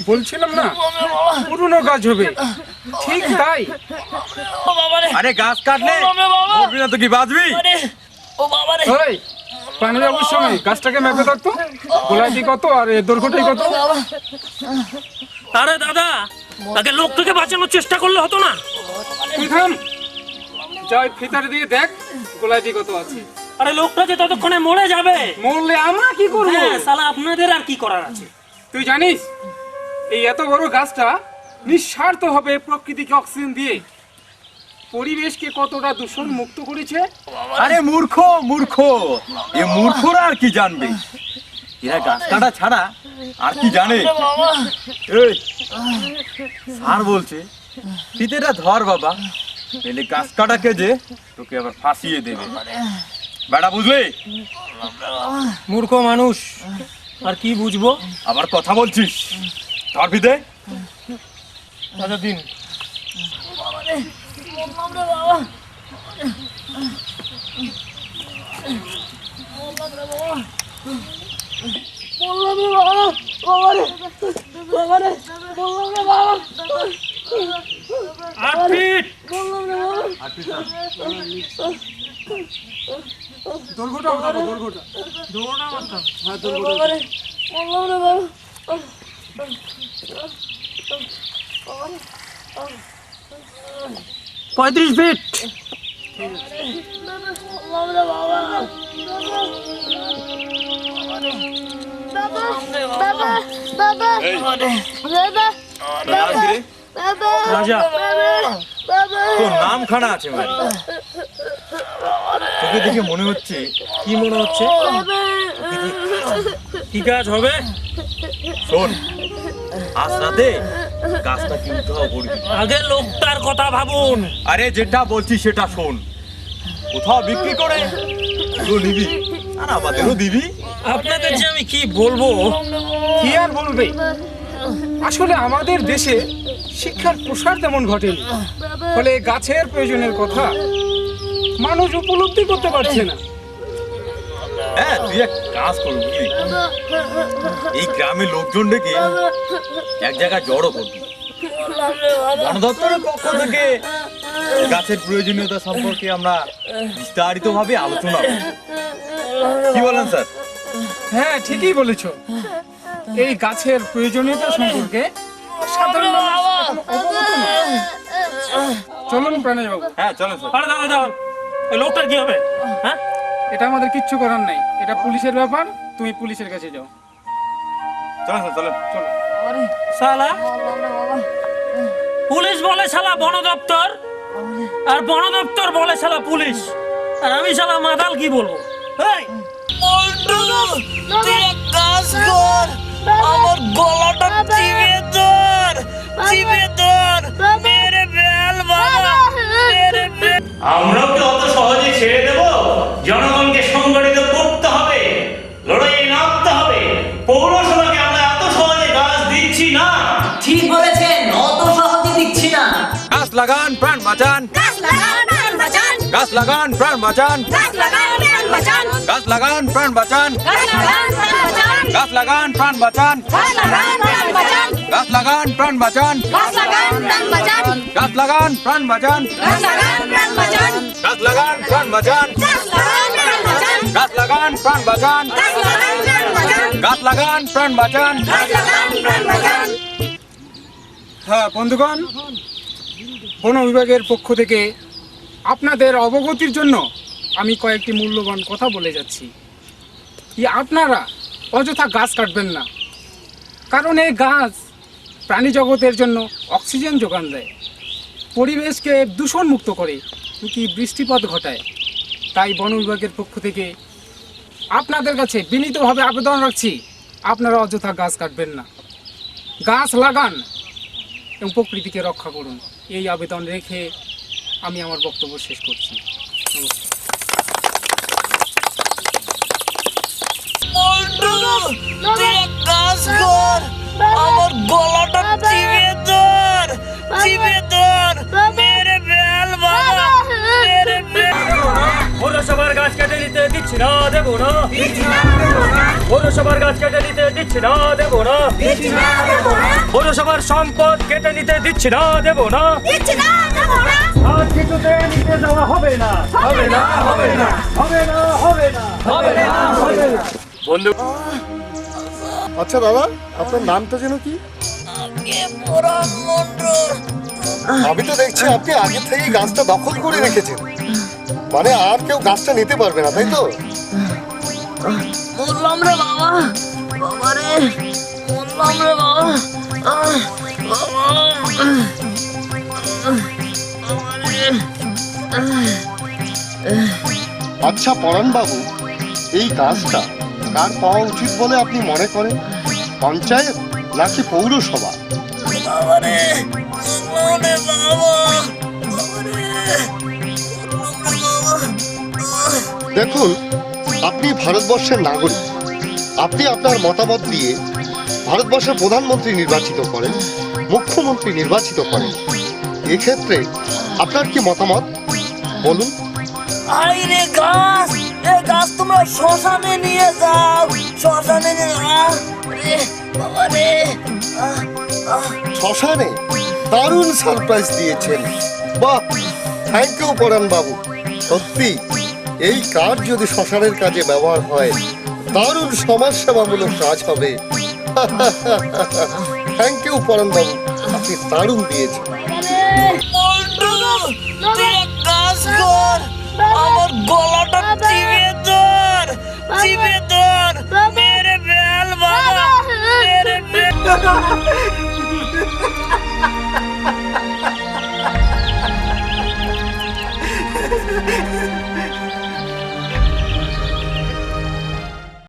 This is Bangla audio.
বলছিলাম না পুরনো গাছ হবে, ঠিক তাই। আরে গাছ কাটলে মরবি না তো কি বাঁচবি? ওই প্রাণীবাবুর সঙ্গে গাছটাকে মেপে থাকতো, গোলাটি কত আর এর দৈর্ঘ্যটাই কত। আরে দাদা, তাকে লোকটাকে বাঁচানোর চেষ্টা করলে হতো না? তুই থাম, যাই ফিতারে দিয়ে দেখ গোলাটি কত আছে। আরে লোকটা যে ততক্ষণে মরে যাবে। মরলে আমরা কি করবো? হ্যাঁ, শালা আপনাদের আর কি করার আছে? তুই জানিস এই এত বড় গাছটা নিঃস্বার্থ হবে প্রকৃতিকে অক্সিজেন দিয়ে পরিবেশকে কতটা দূষণ মুক্ত করেছে। আরে মূর্খ মূর্খ, এ মূর্খরা আর কি জানবে? এরা গাছ কাটা ছাড়া আর কি জানে? এই স্যার বলছে ফিতেটা ধর বাবা, এলে গাছ কাটাকে যে তোকে আবার ফাঁসিয়ে দেবে বেটা, বুঝলি? মূর্খ মানুষ, আর কি বুঝবো? আবার কথা বলছিস, ধর ফিতে। দাদা দিন। দৈর্ঘ্যটা বলো, দৈর্ঘ্যটা। হ্যাঁ, দৈর্ঘ্যটা। 35 ফিট। রাজা, তোর নাম খানা আছে মানে? তোকে দেখে মনে হচ্ছে। কি মনে হচ্ছে? কি কাজ হবে? শোন, আজ রাতে গাছটা কি উদ্ধার করবি। আগে লোকটার কথা ভাবুন। আরে যেটা বলছি সেটা শোন, কোথাও বিক্রি করে তুই নিবি আর আমাদেরও দিবি। আপনাদের যে আমি কি বলবো। কি আর বলবে, আসলে আমাদের দেশে শিক্ষার প্রসার তেমন ঘটেনি, ফলে গাছের প্রয়োজনের কথা মানুষ উপলব্ধি করতে পারছে না। হ্যাঁ, তুই এক কাজ করবি, বুঝলি? এই গ্রামের লোকজন ডেকে এক জায়গায় জড়ো করবি। বন দপ্তরের পক্ষ থেকে গাছের প্রয়োজনীয়তা সম্পর্কে আমরা বিস্তারিত ভাবে আলোচনা করব। কি বলেন স্যার? হ্যাঁ, ঠিকই বলেছো। এই গাছের প্রয়োজনীয়তা সম্পর্কে সাধারণ মানুষ এখনো অবগত নয়। চলুন প্রাণীবাবু। হ্যাঁ চলেন স্যার। আরে দাদা দাদা, ওই লোকটার কি হবে? হ্যাঁ, এটা আমাদের কিচ্ছু করার নাই, এটা পুলিশের ব্যাপার, তুমি পুলিশের কাছে যাও। চলেন স্যার, চলেন। চলো। শালা পুলিশ বলে শালা বন দপ্তর, আর বন দপ্তর বলে শালা পুলিশ, আর আমি শালা মাতাল কি বলবো? এই আমার গলাটা চিপে ধর, চিপে ধর, মেরে বেল বাবা, মেরে বেল। আমরা কি অত সহজে ছেড়ে দেব? জনগণকে সংগঠিত করতে হবে, লড়াইয়ে নামতে হবে। পৌরসভাকে আমরা এত সহজে গাছ দিচ্ছি না। ঠিক বলেছেন, অত সহজে দিচ্ছি না। গাছ লাগান, প্রাণ বাঁচান। গাছ লাগান, প্রাণ বাঁচান। গাছ লাগান, প্রাণ বাঁচান। গাছ লাগান, প্রাণ বাঁচান। গাছ লাগান, প্রাণ বাঁচান। গাছ লাগান, প্রাণ বাঁচান। গাছ লাগান, প্রাণ বাঁচান। গাছ লাগান, প্রাণ বাঁচান। গাছ লাগান, প্রাণ বাঁচান। গাছ লাগান, প্রাণ বাঁচান। গাছ লাগান, প্রাণ বাঁচান। গাছ লাগান, প্রাণ বাঁচান। গাছ লাগান, প্রাণ বাঁচান। গাছ লাগান, প্রাণ বাঁচান। গাছ লাগান, প্রাণ বাঁচান। গাছ লাগান, প্রাণ বাঁচান। হ্যাঁ বন্ধুগণ, বন বিভাগের পক্ষ থেকে আপনাদের অবগতির জন্য আমি কয়েকটি মূল্যবান কথা বলে যাচ্ছি। আপনারা অযথা গাছ কাটবেন না, কারণ এই গাছ প্রাণী জগতের জন্য অক্সিজেন যোগান দেয়, পরিবেশকে দূষণ মুক্ত করে, কি বৃষ্টিপাত ঘটায়। তাই বন বিভাগের পক্ষ থেকে আপনাদের কাছে বিনীতভাবে আবেদন রাখছি, আপনারা অযথা গাছ কাটবেন না, গাছ লাগান এবং প্রকৃতিকে রক্ষা করুন। এই আবেদন রেখে আমি আমার বক্তব্য শেষ করছি। নমস্কার। আমার গলাটা চিপে ধর, চিপে ধর, মেরে বেল বাবা, মেরে বেল। পৌরসভার গাছ কেটে দিতে দিচ্ছি না, দেবো না। পৌরসভার গাছ কেটে নিতে দিচ্ছি না, দেবো না। পৌরসভার সম্পদ কেটে নিতে দিচ্ছি না, দেবো না। আর কিছুতে নিতে দেওয়া হবে না, হবে না, হবে না, হবে না, হবে না, হবে না, হবে না। বন্ধু, আচ্ছা দাদা, আপনার নামটা যেন কি? আমি তো দেখছি আপনি আগে থেকেই গাছটা দখল করে রেখেছেন, মানে আর কেউ গাছটা নিতে পারবে না, তাই তো? বললাম রে বাবা, বাবা রে, বললাম রে বাবা, আচ্ছা পরাণ বাবু, এই গাছটা কার পাওয়া উচিত বলে আপনি মনে করেন? পঞ্চায়েত নাকি পৌরসভা? বাবা রে, বললাম রে বাবা, বাবা রে, বললাম রে বাবা। দেখুন, আপনি ভারতবর্ষের নাগরিক, আপনি আপনার মতামত দিয়ে ভারতবর্ষের প্রধানমন্ত্রী নির্বাচিত করেন, মুখ্যমন্ত্রী নির্বাচিত করেন। এক্ষেত্রে আপনার কি মতামত বলুন? আরে গাছ, এই গাছ তোমরা শ্মশানে নিয়ে যাও, শ্মশানে নিয়ে যাও রে বাবা রে। শ্মশানে? দারুণ সারপ্রাইজ দিয়েছেন, বাহ, থ্যাংক ইউ পরাণ বাবু। সত্যি এই কাঠ যদি শ্মশানের কাজে ব্যবহার হয়, দারুণ সমাজসেবামূলক কাজ হবে। থ্যাংক ইউ পরাণ বাবু, আপনি দারুণ দিয়েছেন। বল্টু, তুই এক কাজ কর, আমার গলাটা চিপে ধর, চিপে ধর, মেরে বেল বাবা, মেরে বেল।